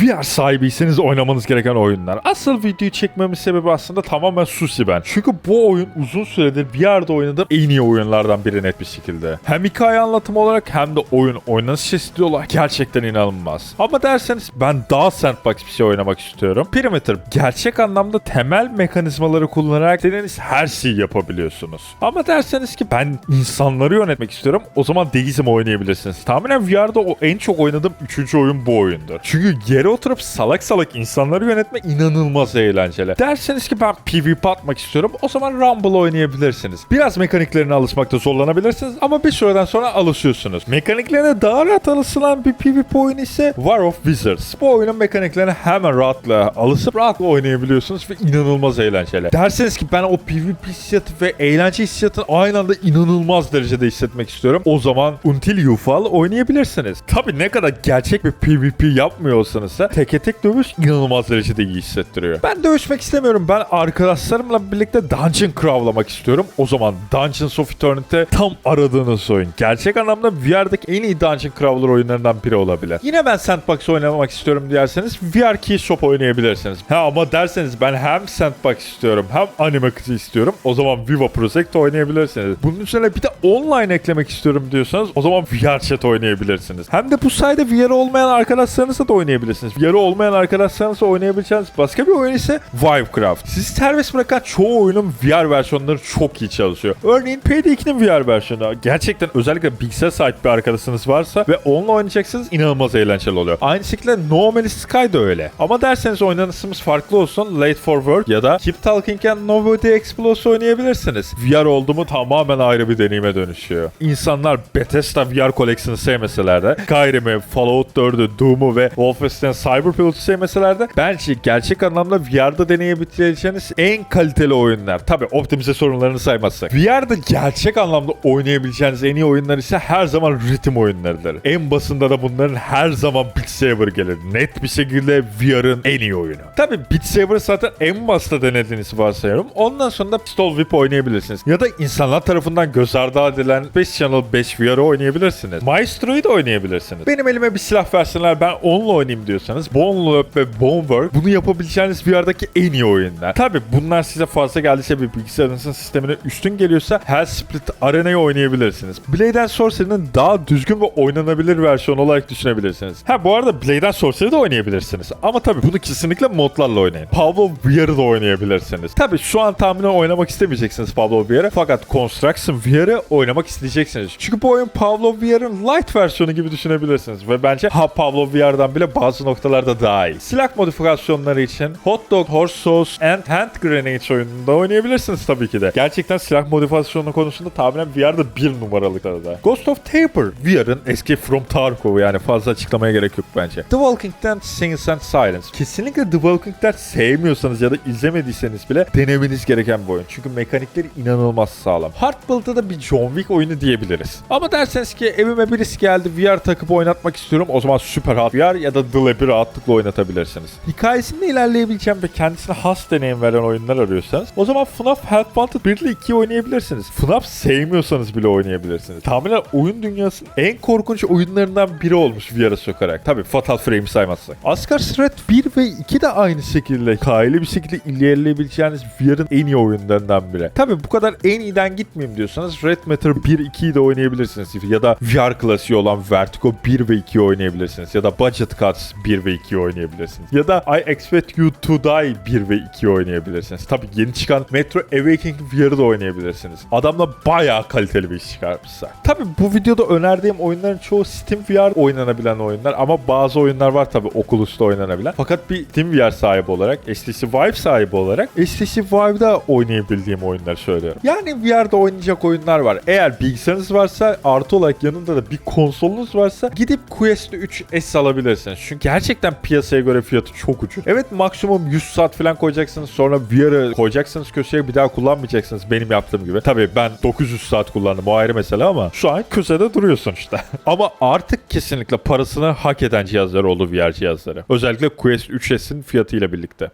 VR sahibiyseniz oynamanız gereken oyunlar. Asıl videoyu çekmemin sebebi aslında tamamen Sushi ben. Çünkü bu oyun uzun süredir VR'da oynadığım en iyi oyunlardan biri net bir şekilde. Hem hikaye anlatımı olarak hem de oyun oynanış stili olarak gerçekten inanılmaz. Ama derseniz ben daha sandbox bir şey oynamak istiyorum. Perimeter gerçek anlamda temel mekanizmaları kullanarak istediğiniz her şeyi yapabiliyorsunuz. Ama derseniz ki ben insanları yönetmek istiyorum, o zaman Deizm oynayabilirsiniz. Tahminen VR'da en çok oynadığım 3. oyun bu oyundur. Çünkü yere oturup salak salak insanları yönetmek inanılmaz eğlenceli. Derseniz ki ben PvP atmak istiyorum, o zaman Rumble oynayabilirsiniz. Biraz mekaniklerine alışmakta zorlanabilirsiniz ama bir süreden sonra alışıyorsunuz. Mekaniklerine daha rahat alışılan bir PvP oyunu ise War of Wizards. Bu oyunun mekaniklerine hemen rahatla alışıp rahatla oynayabiliyorsunuz ve inanılmaz eğlenceli. Derseniz ki ben o PvP hissiyatı ve eğlence hissiyatını aynı anda inanılmaz derecede hissetmek istiyorum, o zaman Until You Fall oynayabilirsiniz. Tabi ne kadar gerçek bir PvP yapmıyor olsanız da teke tek dövüş inanılmaz derecede iyi hissettiriyor. Ben dövüşmek istemiyorum. Ben arkadaşlarımla birlikte dungeon crawlamak istiyorum. O zaman Dungeons of Eternity tam aradığınız oyun. Gerçek anlamda VR'daki en iyi dungeon crawler oyunlarından biri olabilir. Yine ben sandbox oynamak istiyorum derseniz VR Keystop oynayabilirsiniz. Ama derseniz ben hem sandbox istiyorum hem anime kızı istiyorum, o zaman Viva Project oynayabilirsiniz. Bunun üzerine bir de online eklemek istiyorum diyorsanız o zaman VR Chat oynayabilirsiniz. Hem de bu sayede VR olmayan arkadaşlarınızla da oynayabilirsiniz. VR olmayan arkadaşlarınızla oynayabileceğiniz başka bir oyun ise Vivecraft. Sizi serbest bırakan çoğu oyunun VR versiyonları çok iyi çalışıyor. Örneğin PD2'nin VR versiyonu. Gerçekten özellikle bilgisayar sahip bir arkadaşınız varsa ve onunla oynayacaksınız, inanılmaz eğlenceli oluyor. Aynı şekilde No Man's Sky da öyle. Ama derseniz oynanışımız farklı olsun, Late for Work ya da Keep Talking and Nobody Explodes oynayabilirsiniz. VR oldu mu tamamen ayrı bir deneyime dönüşüyor. İnsanlar Bethesda VR Collection'ı sevmeseler de, Skyrim'i, Fallout 4'ü, Doom'u ve Wolfenstein Cyberpunk'u sevmeseler de bence gerçek anlamda VR'da deneyebileceğiniz en kaliteli oyunlar. Tabi optimize sorunlarını saymazsak. VR'da gerçek anlamda oynayabileceğiniz en iyi oyunlar ise her zaman ritim oyunlarıdır. En basında da bunların her zaman Beat Saber gelir. Net bir şekilde VR'ın en iyi oyunu. Tabi Beat Saber'ı zaten en basta denediğinizi varsayıyorum. Ondan sonra da Pistol Whip oynayabilirsiniz. Ya da insanlar tarafından göz ardı edilen 5 Channel 5 VR'ı oynayabilirsiniz. Maestro'yu da oynayabilirsiniz. Benim elime bir silah versinler ben onunla oynayayım diyorsanız Bone Loop ve Bonework bunu yapabileceğiniz VR'daki en iyi oyunlar. Tabi bunlar size fazla geldiyse bir bilgisayarınızın sistemine üstün geliyorsa Hellsplit Arena'yı oynayabilirsiniz. Blade and Sorcery'nin daha düzgün ve oynanabilir versiyonu olarak düşünebilirsiniz. Bu arada Blade and Sorcery'de oynayabilirsiniz. Ama tabi bunu kesinlikle modlarla oynayın. Pavlov VR'ı da oynayabilirsiniz. Tabi şu an tahminen oynamak istemeyeceksiniz Pavlov VR'ı, fakat Construction VR'ı oynamak isteyeceksiniz. Çünkü bu oyun Pavlov VR'ın light versiyonu gibi düşünebilirsiniz ve bence Pavlov VR'dan bile bazı noktalarda daha iyi. Silah modifikasyonları için Hot Dog, Horse Sauce and Hand Grenades oyununda oynayabilirsiniz tabii ki de. Gerçekten silah modifikasyonu konusunda tahminen VR'da bir numaralıklarda. Ghost of Tabor VR'ın Escape from Tarkov, yani fazla açıklamaya gerek yok bence. The Walking Dead Sins and Silence. Kesinlikle The Walking Dead sevmiyorsanız ya da izlemediyseniz bile denemeniz gereken bir oyun. Çünkü mekanikleri inanılmaz sağlam. Hardball'da da bir John Wick oyunu diyebiliriz. Ama derseniz ki evime birisi geldi VR takıp oynatmak istiyorum, o zaman Super Hot VR ya da The Lab'i rahatlıkla oynatabilirsiniz. Hikayesinde ilerleyebileceğim ve kendisine has deneyim veren oyunlar arıyorsanız o zaman FNAF Help Wanted 1 ile 2'yi oynayabilirsiniz. FNAF sevmiyorsanız bile oynayabilirsiniz. Tahminen oyun dünyasının en korkunç oyunlarından biri olmuş VR'a sokarak. Tabi Fatal Frame'i saymazsak. Asgard's Threat 1 ve 2 de aynı şekilde hikayeli bir şekilde ilerleyebileceğiniz VR'ın en iyi oyunlarından biri. Tabi bu kadar en iyiden gitmeyeyim diyorsanız Red Matter 1-2'yi de oynayabilirsiniz. Ya da VR klasiği olan Vertigo 1 ve 2'yi oynayabilirsiniz. Ya da Budget Cuts 1 ve 2'yi oynayabilirsiniz. Ya da I Expect You to Die 1 ve 2'yi oynayabilirsiniz. Tabi yeni çıkan Metro Awakening VR'ı da oynayabilirsiniz. Adamla bayağı kaliteli bir iş çıkarmışlar. Tabi bu videoda önerdiğim oyunların çoğu Steam VR oynanabilen oyunlar ama bazı oyunlar var tabi Oculus'ta oynanabilen. Fakat bir Steam VR sahibi olarak, HTC Vive sahibi olarak HTC Vive'da oynayabildiğim oyunları söylüyorum. Yani VR'da oynayacak oyunlar var. Eğer bilgisayarınız varsa, artı olarak yanında da bir konsolunuz varsa gidip Quest 3 S alabilirsiniz. Çünkü gerçekten piyasaya göre fiyatı çok ucuz. Evet, maksimum 100 saat falan koyacaksınız, sonra VR'ı koyacaksınız köşeye, bir daha kullanmayacaksınız benim yaptığım gibi. Tabii ben 900 saat kullandım, o ayrı mesele, ama şu an köşede duruyor sonuçta. Ama artık kesinlikle parasını hak eden cihazlar oldu VR cihazları. Özellikle Quest 3S'in fiyatıyla birlikte.